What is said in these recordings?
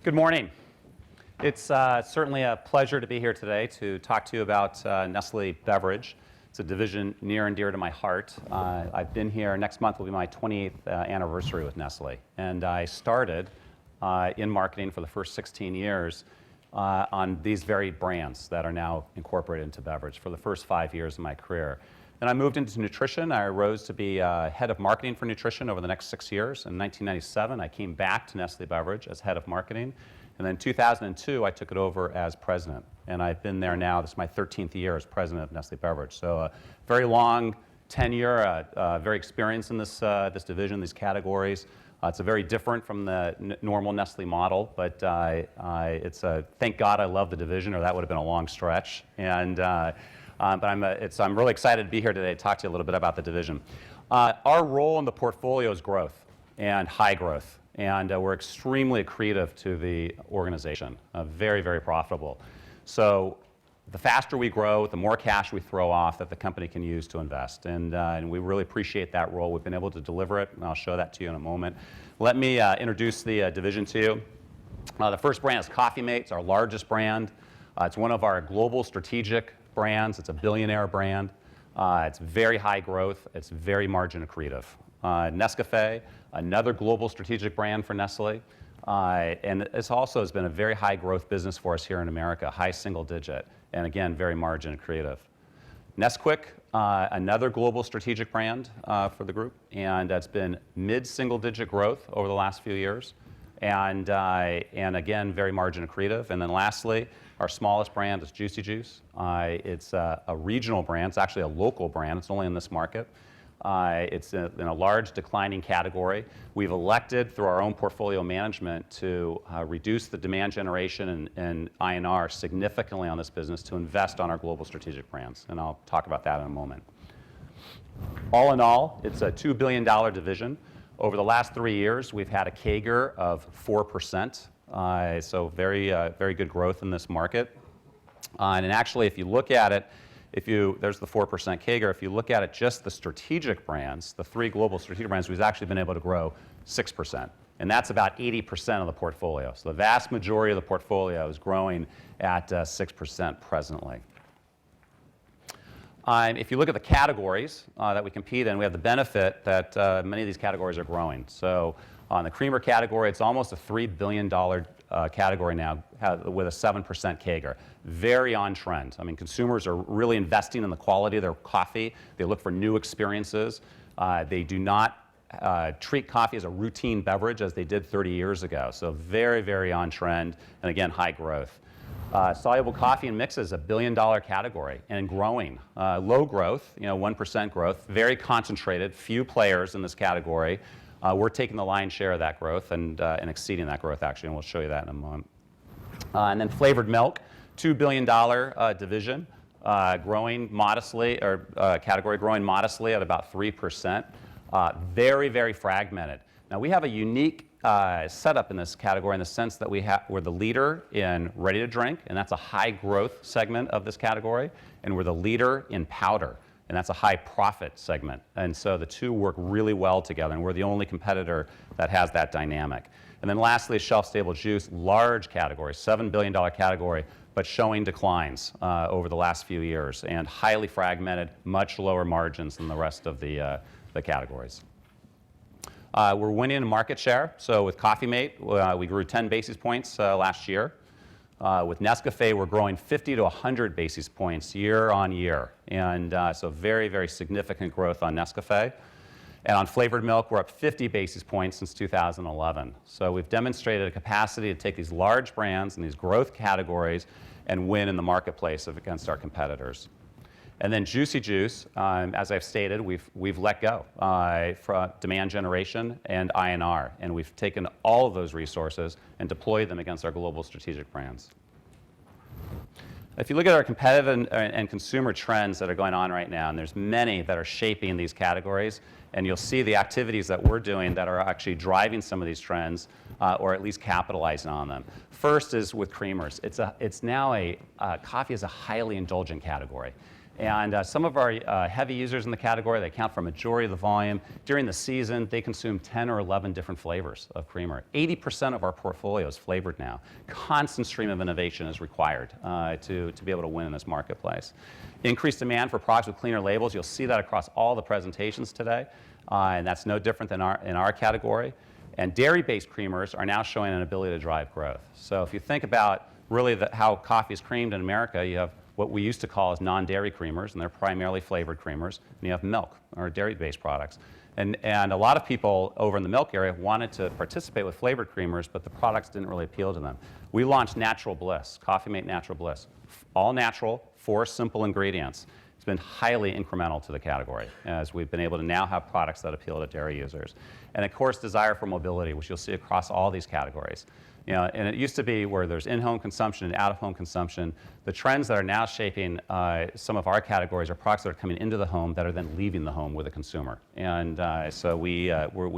Good morning. It's certainly a pleasure to be here today to talk to you about Nestlé Beverage. It's a division near and dear to my heart. I've been here, next month will be my 28th anniversary with Nestlé. And I started in marketing for the first 16 years on these very brands that are now incorporated into beverage for the first 5 years of my career. Then I moved into nutrition. I rose to be head of marketing for nutrition over the next 6 years. In 1997, I came back to Nestlé Beverage as head of marketing. And then in 2002, I took it over as president. And I've been there now. This is my 13th year as president of Nestlé Beverage. So a very long tenure, very experienced in this division, these categories. It's a very different from the normal Nestlé model, but thank God I love the division, or that would have been a long stretch. But I'm really excited to be here today to talk to you a little bit about the division. Our role in the portfolio is growth and high growth, and we're extremely accretive to the organization, very, very profitable. So the faster we grow, the more cash we throw off that the company can use to invest, and we really appreciate that role. We've been able to deliver it, and I'll show that to you in a moment. Let me introduce the division to you. The first brand is Coffee Mate. It's our largest brand. It's one of our global strategic brands. It's a billionaire brand. It's very high growth. It's very margin accretive. Nescafé, another global strategic brand for Nestlé. And this also has been a very high growth business for us here in America, high single digit, and again, very margin accretive. Nesquik, another global strategic brand for the group, and it's been mid-single digit growth over the last few years, and again, very margin accretive. And then lastly, our smallest brand is Juicy Juice. It's a regional brand. It's actually a local brand. It's only in this market. It's in a large declining category. We've elected through our own portfolio management to reduce the demand generation and INR significantly on this business to invest on our global strategic brands. And I'll talk about that in a moment. All in all, it's a $2 billion division. Over the last 3 years, we've had a CAGR of 4%. So very good growth in this market. And actually, if you look at it, there's the 4% CAGR. If you look at it, just the strategic brands, the 3 global strategic brands, we've actually been able to grow 6%. And that's about 80% of the portfolio. So the vast majority of the portfolio is growing at 6% presently. If you look at the categories that we compete in, we have the benefit that many of these categories are growing. So on the creamer category, it's almost a $3 billion category now with a 7% CAGR. Very on trend. I mean, consumers are really investing in the quality of their coffee. They look for new experiences. They do not treat coffee as a routine beverage as they did 30 years ago. So very, very on trend, and again, high growth. Soluble coffee and mixes, $1 billion category and growing. Low growth, 1% growth, very concentrated, few players in this category. We're taking the lion's share of that growth and exceeding that growth, actually, and we'll show you that in a moment. And then flavored milk, $2 billion division, growing modestly, or category growing modestly at about 3%. Very, very fragmented. Now, we have a unique setup in this category in the sense that we're the leader in ready to drink, and that's a high growth segment of this category, and we're the leader in powder, and that's a high profit segment. And so the two work really well together, and we're the only competitor that has that dynamic. And then lastly, shelf-stable juice, large category, $7 billion category, but showing declines over the last few years, and highly fragmented, much lower margins than the rest of the categories. We're winning in market share. So with Coffee Mate, we grew 10 basis points last year. With Nescafé, we're growing 50 to 100 basis points year on year. And so very, very significant growth on Nescafé. And on flavored milk, we're up 50 basis points since 2011. So we've demonstrated a capacity to take these large brands and these growth categories and win in the marketplace against our competitors. And then Juicy Juice, as I've stated, we've let go from demand generation and INR, and we've taken all of those resources and deployed them against our global strategic brands. If you look at our competitive and consumer trends that are going on right now, and there's many that are shaping these categories, and you'll see the activities that we're doing that are actually driving some of these trends, or at least capitalizing on them. First is with creamers. Coffee is a highly indulgent category. And some of our heavy users in the category, they account for a majority of the volume. During the season, they consume 10 or 11 different flavors of creamer. 80% of our portfolio is flavored now. Constant stream of innovation is required to be able to win in this marketplace. Increased demand for products with cleaner labels. You'll see that across all the presentations today, and that's no different than in our category. And dairy-based creamers are now showing an ability to drive growth. So if you think about really how coffee is creamed in America, you have what we used to call as non-dairy creamers, and they're primarily flavored creamers, and you have milk or dairy-based products. And a lot of people over in the milk area wanted to participate with flavored creamers, but the products didn't really appeal to them. We launched Natural Bliss, Coffee Mate Natural Bliss, all natural, 4 simple ingredients. It's been highly incremental to the category, as we've been able to now have products that appeal to dairy users. And of course, desire for mobility, which you'll see across all these categories. And it used to be where there's in-home consumption and out-of-home consumption. The trends that are now shaping some of our categories are products that are coming into the home that are then leaving the home with a consumer. And so we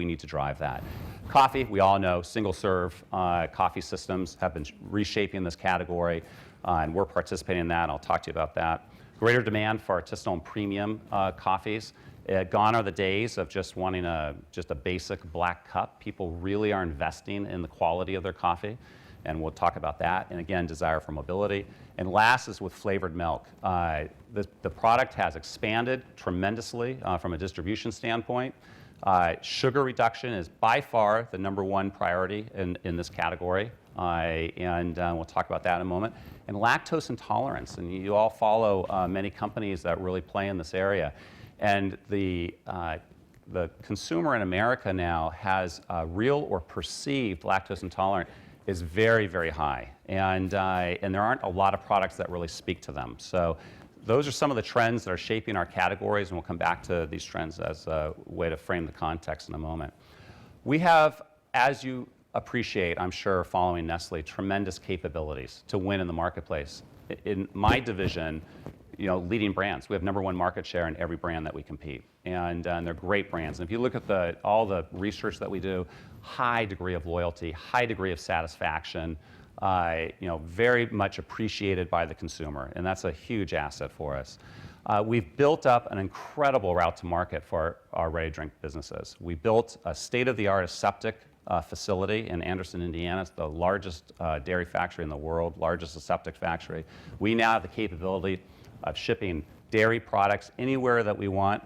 need to drive that. Coffee, we all know, single-serve coffee systems have been reshaping this category, and we're participating in that, and I'll talk to you about that. Greater demand for artisanal and premium coffees. Gone are the days of just wanting just a basic black cup. People really are investing in the quality of their coffee, and we'll talk about that. And again, desire for mobility. And last is with flavored milk. The product has expanded tremendously from a distribution standpoint. Sugar reduction is by far the #1 priority in this category, and we'll talk about that in a moment. And lactose intolerance, and you all follow many companies that really play in this area. And the consumer in America now has real or perceived lactose intolerant is very, very high. And there aren't a lot of products that really speak to them. So those are some of the trends that are shaping our categories, and we'll come back to these trends as a way to frame the context in a moment. We have, as you appreciate, I'm sure, following Nestlé, tremendous capabilities to win in the marketplace. In my division, leading brands. We have #1 market share in every brand that we compete, and they're great brands. And if you look at all the research that we do, high degree of loyalty, high degree of satisfaction, very much appreciated by the consumer, and that's a huge asset for us. We've built up an incredible route to market for our ready-to-drink businesses. We built a state-of-the-art aseptic facility in Anderson, Indiana. It's the largest dairy factory in the world, largest aseptic factory. We now have the capability of shipping dairy products anywhere that we want,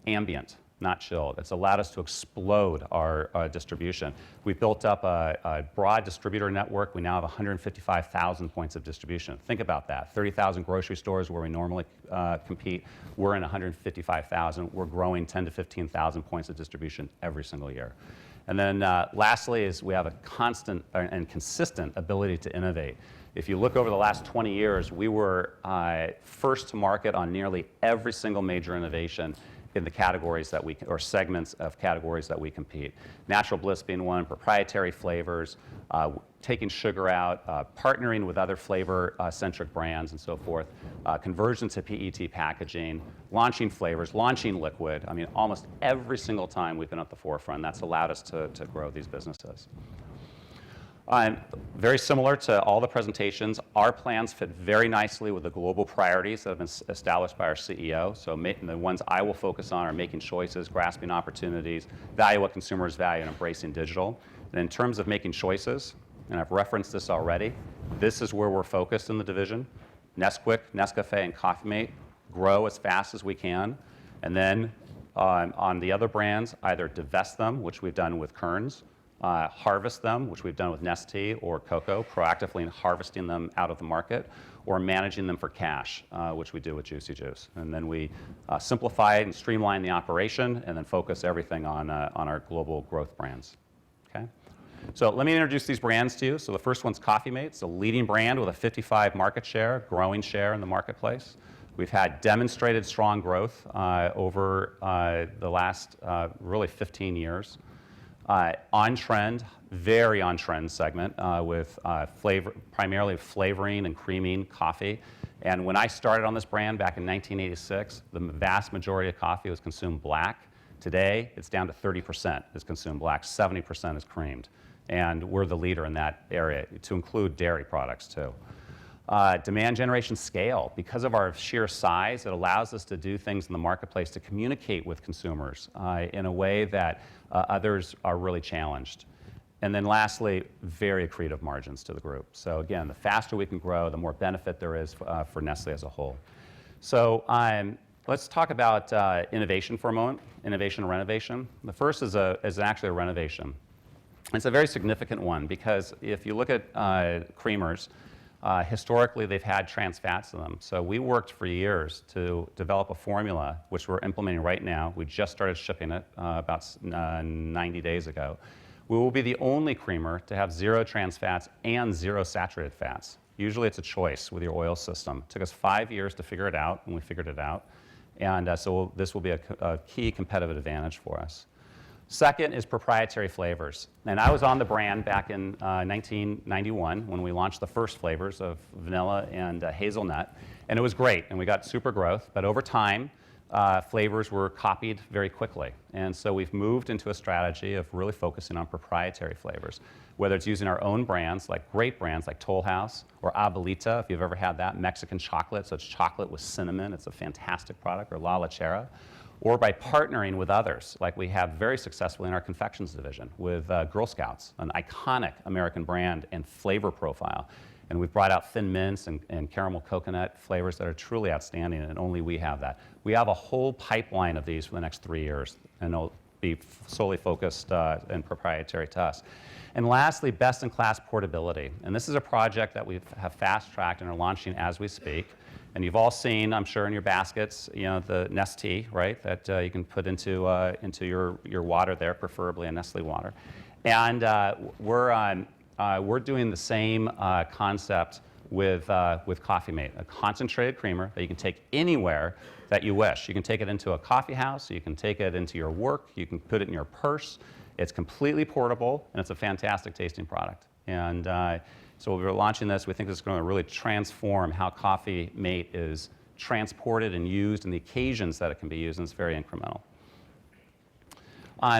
ambient, not chilled. It's allowed us to explode our distribution. We've built up a broad distributor network. We now have 155,000 points of distribution. Think about that. 30,000 grocery stores where we normally compete. We're in 155,000. We're growing 10 to 15,000 points of distribution every single year. And then lastly is we have a constant and consistent ability to innovate. If you look over the last 20 years, we were first to market on nearly every single major innovation in the categories or segments of categories that we compete. Natural Bliss being one, proprietary flavors, taking sugar out, partnering with other flavor-centric brands and so forth, conversion to PET packaging, launching flavors, launching liquid. I mean, almost every single time we've been at the forefront. That's allowed us to grow these businesses. Very similar to all the presentations, our plans fit very nicely with the global priorities that have been established by our CEO. So the ones I will focus on are making choices, grasping opportunities, value what consumers value, and embracing digital. And in terms of making choices, and I've referenced this already, this is where we're focused in the division. Nesquik, Nescafé, and Coffee Mate grow as fast as we can. And then on the other brands, either divest them, which we've done with Kern's, harvest them, which we've done with Nestea or Cocoa, proactively harvesting them out of the market, or managing them for cash, which we do with Juicy Juice. And then we simplify and streamline the operation, and then focus everything on our global growth brands. Okay? So let me introduce these brands to you. So the first one's Coffee Mate. It's a leading brand with a 55 market share, growing share in the marketplace. We've had demonstrated strong growth over the last really 15 years. On trend, very on trend segment with primarily flavoring and creaming coffee. And when I started on this brand back in 1986, the vast majority of coffee was consumed black. Today, it's down to 30% is consumed black, 70% is creamed. And we're the leader in that area, to include dairy products too. Demand generation scale. Because of our sheer size, it allows us to do things in the marketplace to communicate with consumers in a way that others are really challenged. And then lastly, very accretive margins to the group. So again, the faster we can grow, the more benefit there is for Nestlé as a whole. So let's talk about innovation for a moment, innovation and renovation. The first is actually a renovation. It's a very significant one because if you look at creamers, historically they've had trans fats in them. So we worked for years to develop a formula, which we're implementing right now. We just started shipping it about 90 days ago. We will be the only creamer to have 0 trans fats and 0 saturated fats. Usually it's a choice with your oil system. It took us 5 years to figure it out, and we figured it out. And so this will be a key competitive advantage for us. Second is proprietary flavors. And I was on the brand back in 1991 when we launched the first flavors of vanilla and hazelnut. And it was great, and we got super growth. But over time, flavors were copied very quickly. And so we've moved into a strategy of really focusing on proprietary flavors, whether it's using our own brands, like great brands like Toll House, or Abuelita, if you've ever had that, Mexican chocolate, so it's chocolate with cinnamon. It's a fantastic product, or La Lechera, or by partnering with others, like we have very successfully in our confections division with Girl Scouts, an iconic American brand and flavor profile. And we've brought out thin mints and caramel coconut flavors that are truly outstanding, and only we have that. We have a whole pipeline of these for the next 3 years, and they'll be solely focused and proprietary to us. And lastly, best-in-class portability. And this is a project that we have fast-tracked and are launching as we speak. And you've all seen, I'm sure, in your baskets, you know, the Nestea, right, that you can put into your water there, preferably a Nestlé water. And we're doing the same concept with Coffee Mate, a concentrated creamer that you can take anywhere that you wish. You can take it into a coffee house, you can take it into your work, you can put it in your purse. It's completely portable, and it's a fantastic tasting product. And so we're launching this. We think this is going to really transform how Coffee Mate is transported and used and the occasions that it can be used, and it's very incremental.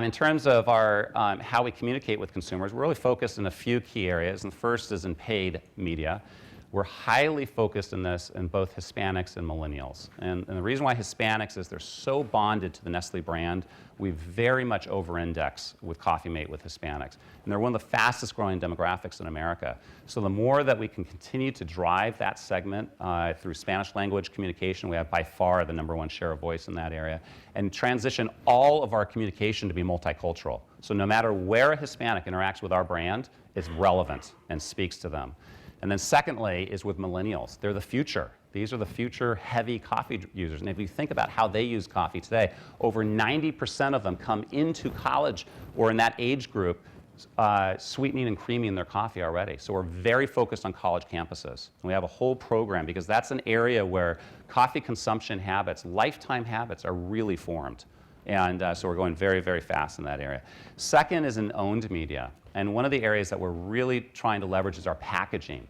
In terms of our, how we communicate with consumers, we're really focused in a few key areas. And the first is in paid media. We're highly focused in this in both Hispanics and millennials. And the reason why Hispanics is they're so bonded to the Nestlé brand. We very much over-index with Coffee Mate with Hispanics. And they're one of the fastest growing demographics in America. So the more that we can continue to drive that segment through Spanish language communication, we have by far the #1 share of voice in that area, and transition all of our communication to be multicultural. So no matter where a Hispanic interacts with our brand, it's relevant and speaks to them. And then secondly is with millennials. They're the future. These are the future heavy coffee users. And if you think about how they use coffee today, over 90% of them come into college or in that age group sweetening and creaming their coffee already. So we're very focused on college campuses. And we have a whole program because that's an area where coffee consumption habits, lifetime habits are really formed. And so we're going very, very fast in that area. Second is in owned media. And one of the areas that we're really trying to leverage is our packaging.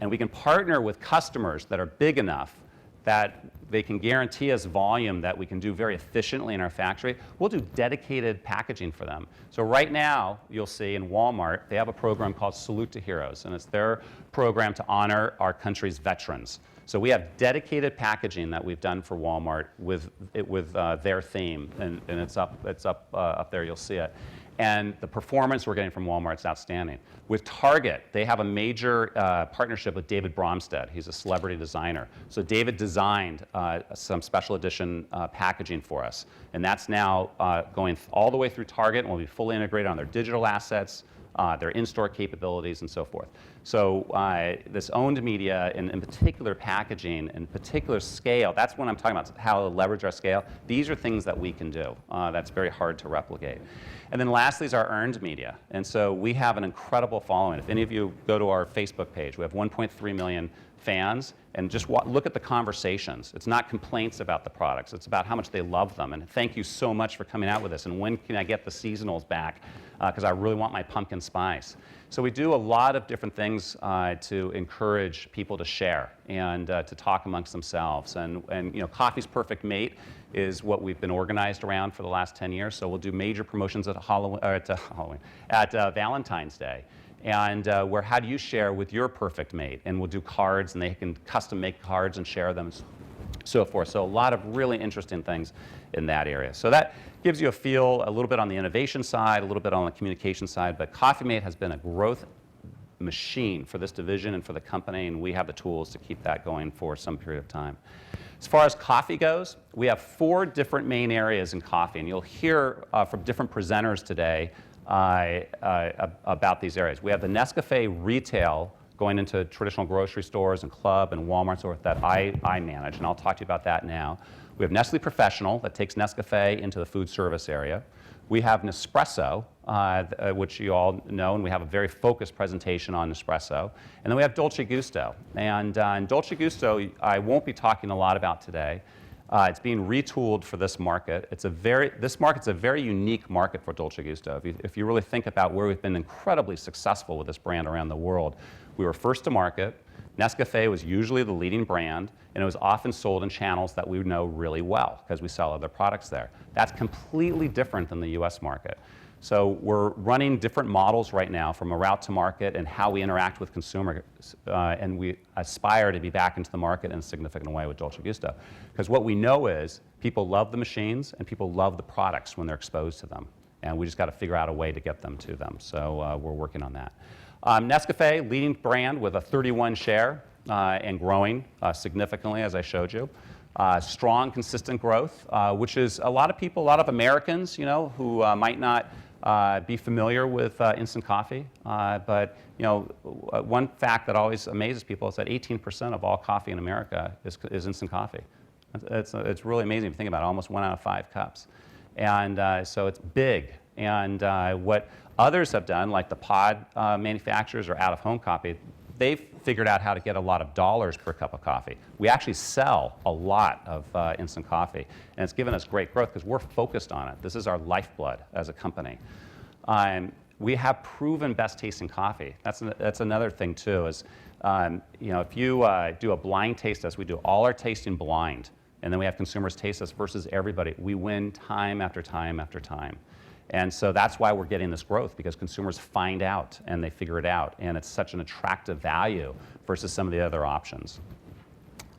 And we can partner with customers that are big enough that they can guarantee us volume that we can do very efficiently in our factory. We'll do dedicated packaging for them. So right now, you'll see in Walmart, they have a program called Salute to Heroes, and it's their program to honor our country's veterans. So we have dedicated packaging that we've done for Walmart with their theme, and it's up there, you'll see it. And the performance we're getting from Walmart is outstanding. With Target, they have a major partnership with David Bromstead. He's a celebrity designer. So David designed some special edition packaging for us. And that's now going all the way through Target and will be fully integrated on their digital assets, their in-store capabilities, and so forth. So this owned media, and in particular packaging, and particular scale, that's what I'm talking about, how to leverage our scale. These are things that we can do. That's very hard to replicate. And then lastly is our earned media. And so we have an incredible following. If any of you go to our Facebook page, we have 1.3 million fans, and just look at the conversations. It's not complaints about the products. It's about how much they love them. And thank you so much for coming out with this. And when can I get the seasonals back? Because I really want my pumpkin spice. So we do a lot of different things to encourage people to share and to talk amongst themselves. And you know, Coffee's Perfect Mate is what we've been organized around for the last 10 years. So we'll do major promotions at Valentine's Day. And where how do you share with your perfect mate? And we'll do cards, and they can custom make cards and share them, so forth. So a lot of really interesting things in that area. So that gives you a feel a little bit on the innovation side, a little bit on the communication side, but Coffee Mate has been a growth machine for this division and for the company, and we have the tools to keep that going for some period of time. As far as coffee goes, we have 4 different main areas in coffee, and you'll hear from different presenters today about these areas. We have the Nescafé retail going into traditional grocery stores and club and Walmart stores that I manage, and I'll talk to you about that now. We have Nestlé Professional that takes Nescafé into the food service area. We have Nespresso, which you all know, and we have a very focused presentation on Nespresso. And then we have Dolce Gusto. And Dolce Gusto, I won't be talking a lot about today. It's being retooled for this market. This market's a very unique market for Dolce Gusto. If you really think about where we've been incredibly successful with this brand around the world, we were first to market. Nescafé was usually the leading brand, and it was often sold in channels that we know really well because we sell other products there. That's completely different than the US market. So we're running different models right now from a route to market and how we interact with consumers, and we aspire to be back into the market in a significant way with Dolce Gusto. Because what we know is people love the machines and people love the products when they're exposed to them. And we just got to figure out a way to get them to them. So we're working on that. Nescafé, leading brand with a 31 share and growing significantly, as I showed you. Strong, consistent growth, which is a lot of people, a lot of Americans, you know, who might not be familiar with instant coffee. But you know, one fact that always amazes people is that 18% of all coffee in America is instant coffee. It's really amazing if you think about it, almost 1 out of 5 cups. And so it's big. And what others have done, like the pod manufacturers or out-of-home coffee, they've figured out how to get a lot of dollars per cup of coffee. We actually sell a lot of instant coffee, and it's given us great growth because we're focused on it. This is our lifeblood as a company. We have proven best tasting coffee. That's another thing too, is you know, if you do a blind taste test, we do all our tasting blind, and then we have consumers taste us versus everybody. We win time after time after time. And so that's why we're getting this growth, because consumers find out and they figure it out, and it's such an attractive value versus some of the other options.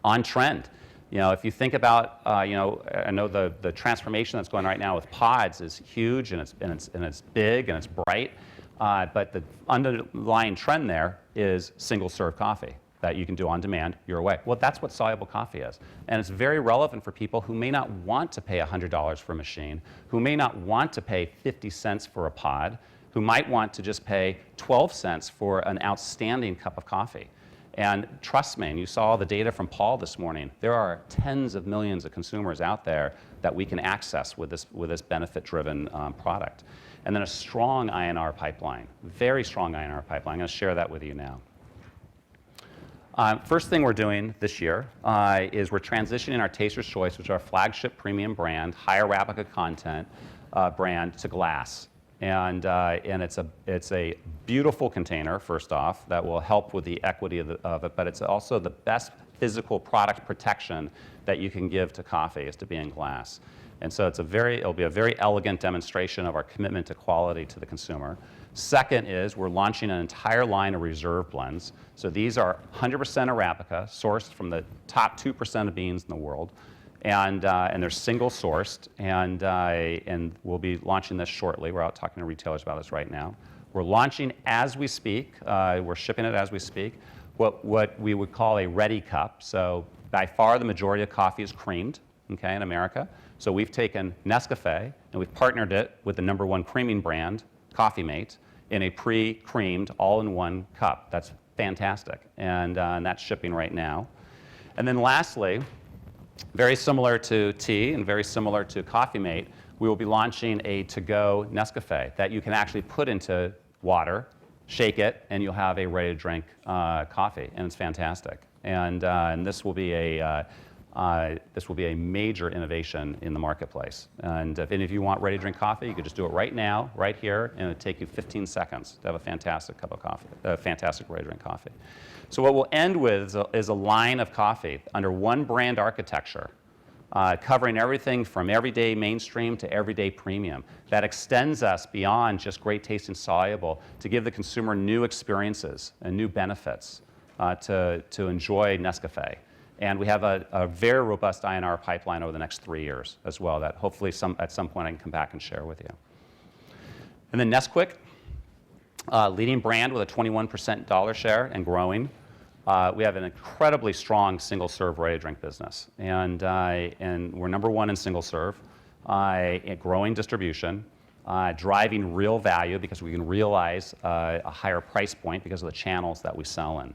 On trend, you know, if you think about, you know, I know the transformation that's going right now with pods is huge, and it's big and it's bright, but the underlying trend there is single serve coffee that you can do on demand your way. Well, that's what soluble coffee is. And it's very relevant for people who may not want to pay $100 for a machine, who may not want to pay 50 cents for a pod, who might want to just pay 12 cents for an outstanding cup of coffee. And trust me, and you saw the data from Paul this morning, there are tens of millions of consumers out there that we can access with this benefit-driven product. And then a strong INR pipeline, very strong INR pipeline. I'm going to share that with you now. First thing we're doing this year is we're transitioning our Taster's Choice, which is our flagship premium brand, high Arabica content brand, to glass. And it's a beautiful container, first off, that will help with the equity of it, but it's also the best physical product protection that you can give to coffee, is to be in glass. And so it'll be a very elegant demonstration of our commitment to quality to the consumer. Second is we're launching an entire line of reserve blends. So these are 100% Arabica, sourced from the top 2% of beans in the world. And they're single sourced, and we'll be launching this shortly. We're out talking to retailers about this right now. We're launching as we speak. We're shipping it as we speak. What we would call a ready cup. So by far the majority of coffee is creamed, okay, in America. So we've taken Nescafé and we've partnered it with the #1 creaming brand, Coffee Mate, in a pre-creamed all-in-one cup. That's fantastic, and that's shipping right now. And then lastly, very similar to tea and very similar to Coffee Mate, we will be launching a to-go Nescafé that you can actually put into water, shake it, and you'll have a ready-to-drink coffee, and it's fantastic. And this will be a major innovation in the marketplace. And if any of you want ready-to-drink coffee, you could just do it right now, right here, and it'll take you 15 seconds to have a fantastic cup of coffee, a fantastic ready-to-drink coffee. So what we'll end with is a line of coffee under one brand architecture covering everything from everyday mainstream to everyday premium. That extends us beyond just great taste and soluble to give the consumer new experiences and new benefits to enjoy Nescafé. And we have a very robust INR pipeline over the next 3 years as well that hopefully at some point I can come back and share with you. And then Nesquik, leading brand with a 21% dollar share and growing. We have an incredibly strong single-serve ready-to-drink business, and we're number one in single-serve, growing distribution, driving real value because we can realize a higher price point because of the channels that we sell in.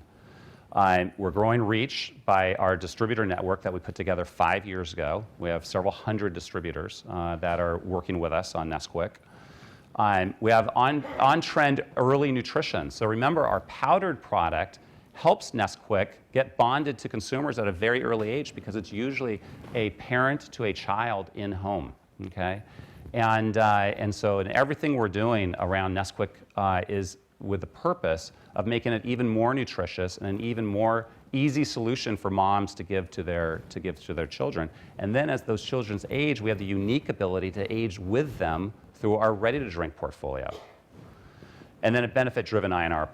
We're growing reach by our distributor network that we put together 5 years ago. We have several hundred distributors that are working with us on Nesquik. We have on-trend early nutrition. So remember, our powdered product helps Nesquik get bonded to consumers at a very early age because it's usually a parent to a child in home, okay? And so everything we're doing around Nesquik is with the purpose of making it even more nutritious and an even more easy solution for moms to give to their children. And then as those children's age, we have the unique ability to age with them through our ready-to-drink portfolio. And then a benefit-driven INR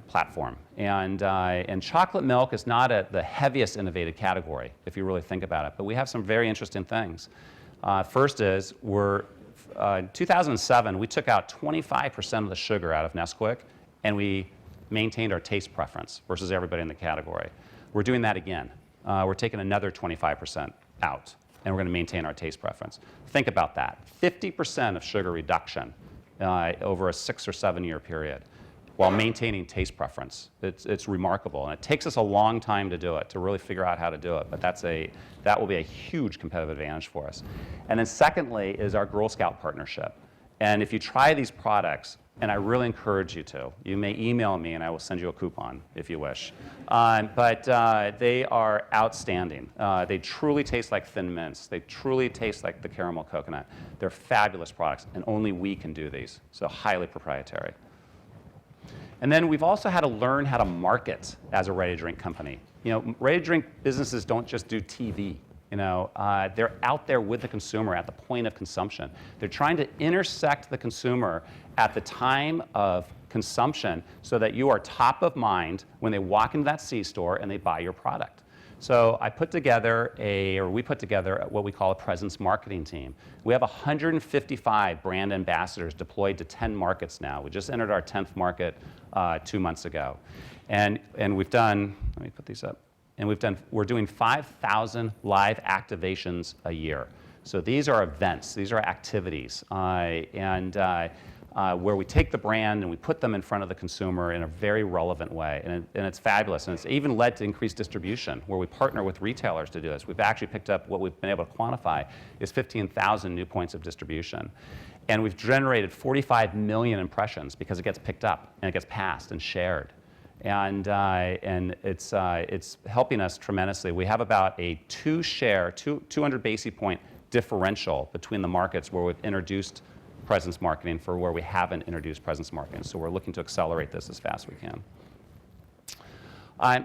platform. And chocolate milk is not the heaviest innovative category, if you really think about it, but we have some very interesting things. First is, in 2007, we took out 25% of the sugar out of Nesquik, and we maintained our taste preference versus everybody in the category. We're doing that again. We're taking another 25% out, and we're going to maintain our taste preference. Think about that. 50% of sugar reduction over a 6 or 7 year period while maintaining taste preference. It's remarkable, and it takes us a long time to do it, to really figure out how to do it, but that will be a huge competitive advantage for us. And then secondly is our Girl Scout partnership. And if you try these products, and I really encourage you to, you may email me and I will send you a coupon if you wish. But they are outstanding. They truly taste like Thin Mints. They truly taste like the caramel coconut. They're fabulous products, and only we can do these, so highly proprietary. And then we've also had to learn how to market as a ready-to-drink company. You know, ready-to-drink businesses don't just do TV. You know, they're out there with the consumer at the point of consumption. They're trying to intersect the consumer at the time of consumption so that you are top of mind when they walk into that C-store and they buy your product. So we put together what we call a presence marketing team. We have 155 brand ambassadors deployed to 10 markets now. We just entered our 10th market 2 months ago. And we've done, let me put these up. And we're doing 5,000 live activations a year. So these are events, these are activities, where we take the brand and we put them in front of the consumer in a very relevant way. And it's fabulous. And it's even led to increased distribution, where we partner with retailers to do this. We've actually picked up, what we've been able to quantify is 15,000 new points of distribution. And we've generated 45 million impressions because it gets picked up and it gets passed and shared. And it's helping us tremendously. We have about a 200 basis point differential between the markets where we've introduced presence marketing for where we haven't introduced presence marketing. So we're looking to accelerate this as fast as we can.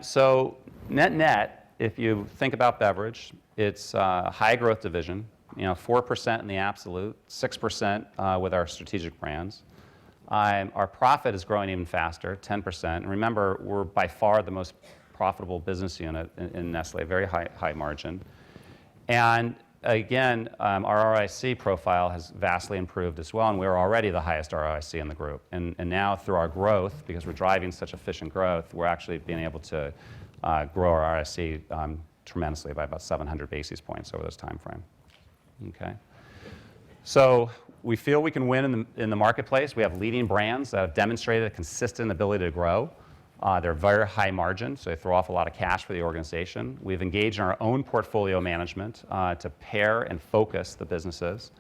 So net, if you think about beverage, it's a high growth division, 4% in the absolute, 6% with our strategic brands. Our profit is growing even faster, 10%. And remember, we're by far the most profitable business unit in Nestlé, very high margin. And again, our ROIC profile has vastly improved as well, and we're already the highest ROIC in the group. And now through our growth, because we're driving such efficient growth, we're actually being able to grow our ROIC tremendously by about 700 basis points over this time frame. Okay. So we feel we can win in the marketplace. We have leading brands that have demonstrated a consistent ability to grow. They're very high margin, so they throw off a lot of cash for the organization. We've engaged in our own portfolio management to pair and focus the businesses.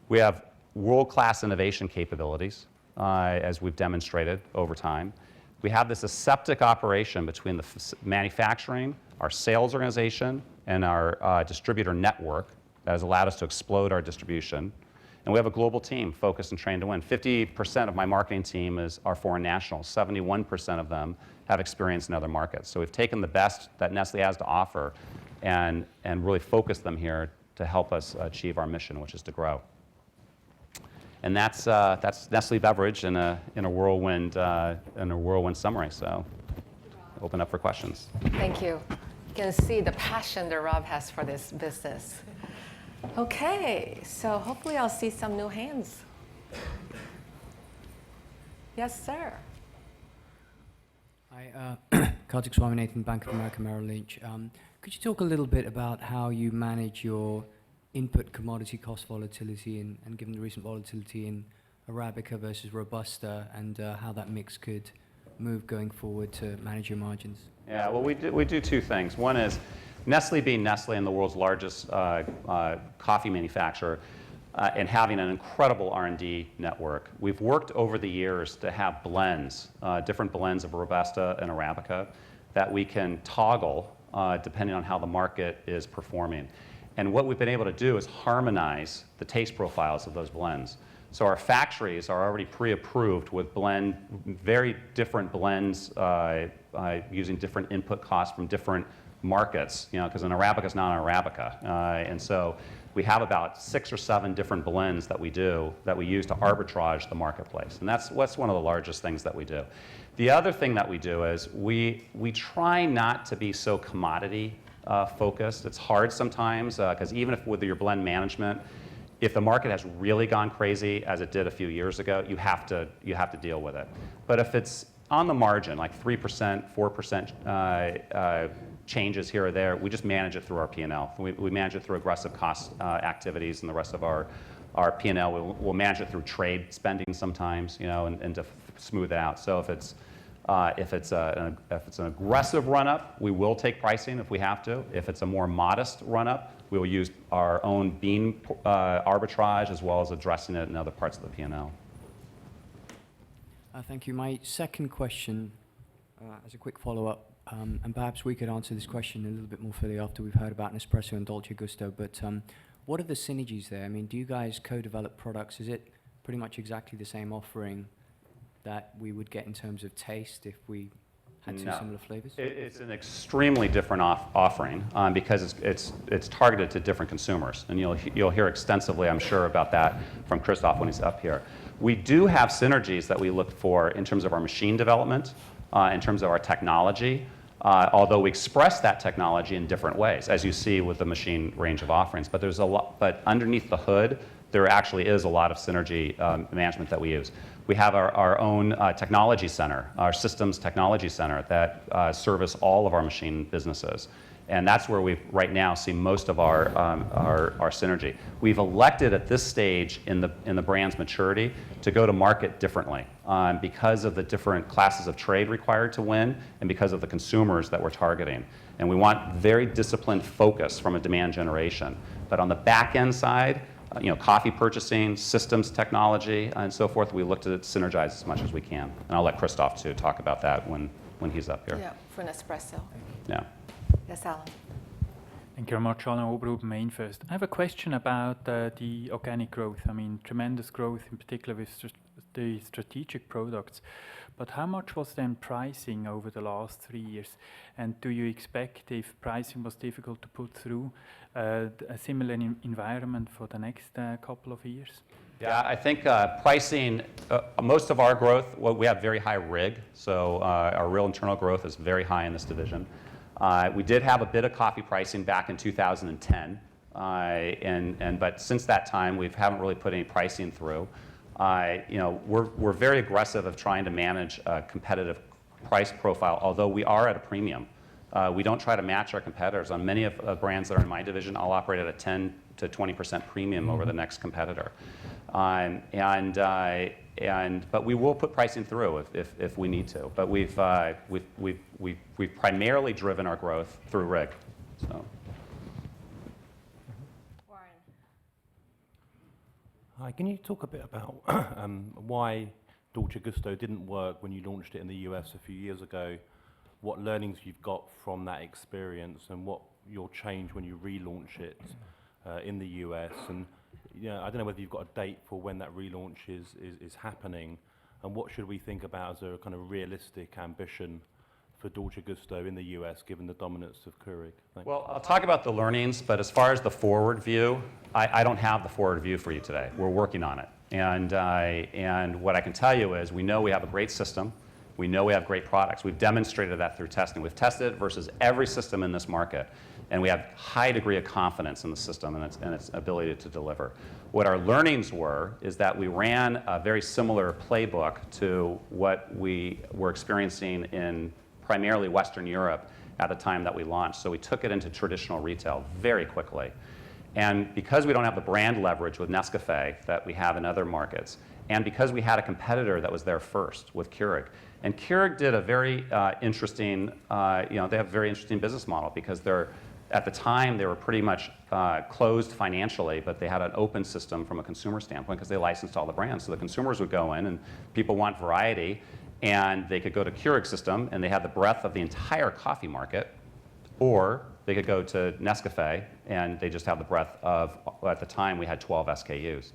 We have world-class innovation capabilities, as we've demonstrated over time. We have this aseptic operation between the manufacturing, our sales organization, and our distributor network that has allowed us to explode our distribution. And we have a global team focused and trained to win. 50% of my marketing team are foreign nationals. 71% of them have experience in other markets. So we've taken the best that Nestlé has to offer and really focus them here to help us achieve our mission, which is to grow. And that's Nestlé Beverage in a whirlwind summary. So, open up for questions. Thank you. You can see the passion that Rob has for this business. Okay, so hopefully I'll see some new hands. Yes, sir. Hi, Kartik Swaminathan, Bank of America Merrill Lynch. Could you talk a little bit about how you manage your input commodity cost volatility and given the recent volatility in Arabica versus Robusta and how that mix could move going forward to manage your margins? Yeah, well, we do two things. One is Nestlé being Nestlé and the world's largest coffee manufacturer and having an incredible R&D network. We've worked over the years to have blends, different blends of Robusta and Arabica that we can toggle depending on how the market is performing. And what we've been able to do is harmonize the taste profiles of those blends. So our factories are already pre-approved with very different blends using different input costs from different markets, because an Arabica is not an Arabica. And so we have about 6 or 7 different blends that we use to arbitrage the marketplace. And that's one of the largest things that we do. The other thing that we do is we try not to be so commodity focused. It's hard sometimes because even with your blend management, if the market has really gone crazy as it did a few years ago, you have to deal with it. But if it's on the margin, like 3%, 4% changes here or there, we just manage it through our P&L. We manage it through aggressive cost activities, and the rest of our P&L, we'll manage it through trade spending sometimes, and to smooth it out. So if it's an aggressive run-up, we will take pricing if we have to. If it's a more modest run-up, we will use our own bean arbitrage as well as addressing it in other parts of the P&L. Thank you. My second question, as a quick follow-up, and perhaps we could answer this question a little bit more fully after we've heard about Nespresso and Dolce Gusto, but what are the synergies there? I mean, do you guys co-develop products? Is it pretty much exactly the same offering that we would get in terms of taste if we had two similar flavors? It's an extremely different offering because it's targeted to different consumers, and you'll hear extensively, I'm sure, about that from Christoph when he's up here. We do have synergies that we look for in terms of our machine development, in terms of our technology, although we express that technology in different ways, as you see with the machine range of offerings. But there's a lot. But underneath the hood, there actually is a lot of synergy management that we use. We have our own technology center, our systems technology center that service all of our machine businesses. And that's where we right now see most of our synergy. We've elected at this stage in the brand's maturity to go to market differently because of the different classes of trade required to win and because of the consumers that we're targeting. And we want very disciplined focus from a demand generation. But on the back end side, coffee purchasing, systems technology, and so forth, we look to synergize as much as we can. And I'll let Christoph too talk about that when he's up here. Yeah, for Nespresso. Yeah. Yes, Alan. Thank you very much, Alan Oberhuber, MainFirst. I have a question about the organic growth. I mean, tremendous growth, in particular with the strategic products. But how much was then pricing over the last 3 years? And do you expect, if pricing was difficult to put through, a similar environment for the next couple of years? Yeah, I think pricing, most of our growth, we have very high RIG, so our real internal growth is very high in this division. We did have a bit of coffee pricing back in 2010, but since that time, we haven't really put any pricing through. We're very aggressive of trying to manage a competitive price profile, although we are at a premium. We don't try to match our competitors. On many of the brands that are in my division, I'll operate at a 10 to 20% premium over the next competitor. But we will put pricing through if we need to. But we've primarily driven our growth through RIG. So. Warren. Hi, can you talk a bit about why Dolce Gusto didn't work when you launched it in the US a few years ago? What learnings you've got from that experience, and what you'll change when you relaunch it in the US? And I don't know whether you've got a date for when that relaunch is happening, and what should we think about as a kind of realistic ambition for Dolce Gusto in the US, given the dominance of Keurig? Thanks. Well, I'll talk about the learnings, but as far as the forward view, I don't have the forward view for you today. We're working on it. And what I can tell you is we know we have a great system. We know we have great products. We've demonstrated that through testing. We've tested it versus every system in this market. And we have high degree of confidence in the system and its ability to deliver. What our learnings were is that we ran a very similar playbook to what we were experiencing in primarily Western Europe at the time that we launched. So we took it into traditional retail very quickly. And because we don't have the brand leverage with Nescafé that we have in other markets, and because we had a competitor that was there first with Keurig, and Keurig did a very interesting, they have a very interesting business model because at the time they were pretty much closed financially, but they had an open system from a consumer standpoint because they licensed all the brands. So the consumers would go in and people want variety, and they could go to Keurig system and they had the breadth of the entire coffee market, or they could go to Nescafé and they just have the breadth of, at the time we had 12 SKUs.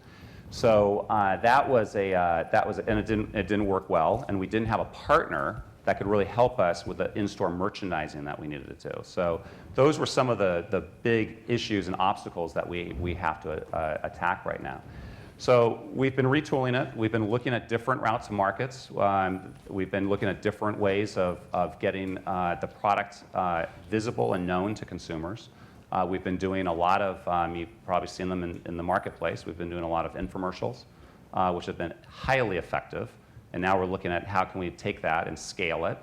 So and it didn't work well, and we didn't have a partner that could really help us with the in-store merchandising that we needed to do. So those were some of the big issues and obstacles that we have to attack right now. So we've been retooling it. We've been looking at different routes to markets. We've been looking at different ways of getting the product visible and known to consumers. We've been doing a lot of, you've probably seen them in the marketplace. We've been doing a lot of infomercials, which have been highly effective. And now we're looking at how can we take that and scale it.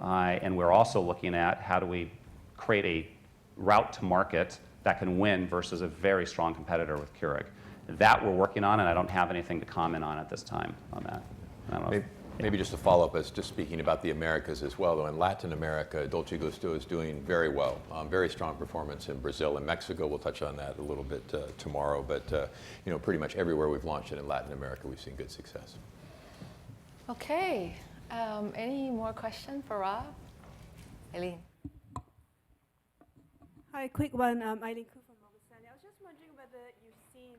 And we're also looking at how do we create a route to market that can win versus a very strong competitor with Keurig. That we're working on, and I don't have anything to comment on at this time on that. I don't know. Maybe just a follow-up as just speaking about the Americas as well, though in Latin America, Dolce Gusto is doing very well. Very strong performance in Brazil and Mexico. We'll touch on that a little bit tomorrow, but pretty much everywhere we've launched it in Latin America, we've seen good success. Okay, any more questions for Rob? Eileen. Hi, quick one. Eileen Koo from Morgan Stanley. I was just wondering whether you've seen.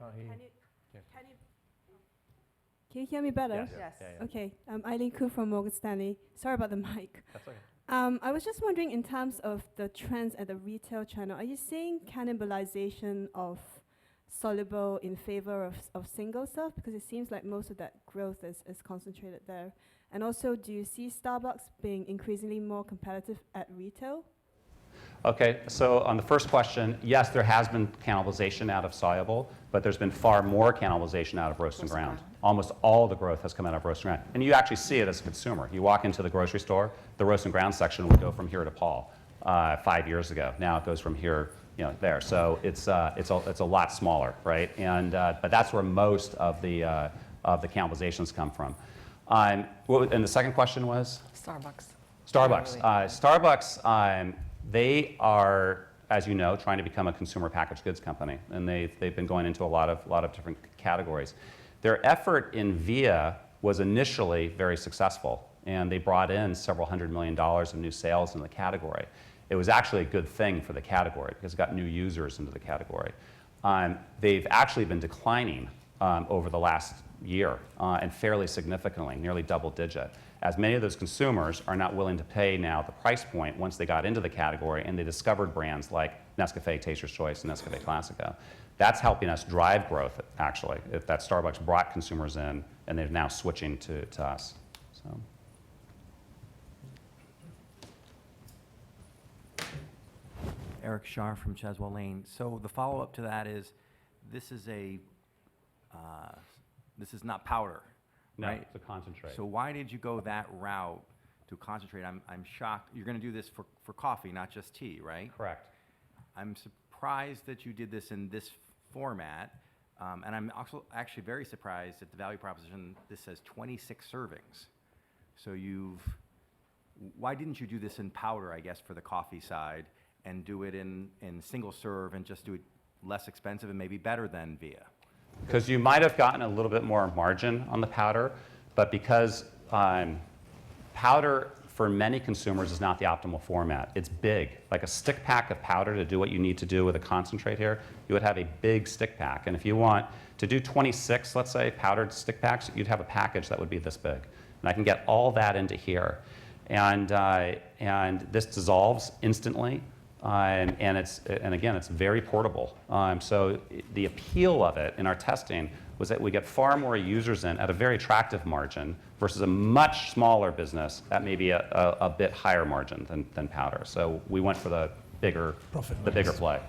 Can you hear me better? Yes. Yeah. Okay. Eileen Koo from Morgan Stanley. Sorry about the mic. That's okay. I was just wondering, in terms of the trends at the retail channel, are you seeing cannibalization of soluble in favor of single serve? Because it seems like most of that growth is concentrated there. And also, do you see Starbucks being increasingly more competitive at retail? Okay, so on the first question, yes, there has been cannibalization out of soluble, but there's been far more cannibalization out of roast and ground. Almost all the growth has come out of roast and ground. And you actually see it as a consumer. You walk into the grocery store, the roast and ground section would go from here to Paul 5 years ago. Now it goes from here, there. So it's a lot smaller, right? And but that's where most of the cannibalizations come from. And the second question was? Starbucks. Starbucks, they are, as you know, trying to become a consumer packaged goods company, and they've been going into a lot of different categories. Their effort in VIA was initially very successful, and they brought in several $100 million of new sales in the category. It was actually a good thing for the category because it got new users into the category. They've actually been declining over the last year, and fairly significantly, nearly double digit, as many of those consumers are not willing to pay now the price point once they got into the category and they discovered brands like Nescafé Taster's Choice and Nescafé Classico. That's helping us drive growth, actually, if that Starbucks brought consumers in and they're now switching to us. So. Eric Shar from Cheswell Lane. So the follow-up to that is, this is not powder, No, right? it's a concentrate. So why did you go that route to concentrate? I'm shocked. You're going to do this for coffee, not just tea, right? Correct. I'm surprised that you did this in this format, and I'm also actually very surprised at the value proposition. This says 26 servings. So why didn't you do this in powder, I guess, for the coffee side, and do it in single serve and just do it less expensive and maybe better than VIA? Because you might have gotten a little bit more margin on the powder, but because powder for many consumers is not the optimal format. It's big. Like a stick pack of powder to do what you need to do with a concentrate here, you would have a big stick pack. And if you want to do 26, let's say, powdered stick packs, you'd have a package that would be this big. And I can get all that into here. And this dissolves instantly. And again, it's very portable. So the appeal of it in our testing was that we get far more users in at a very attractive margin versus a much smaller business at maybe a bit higher margin than powder. So we went for the bigger play.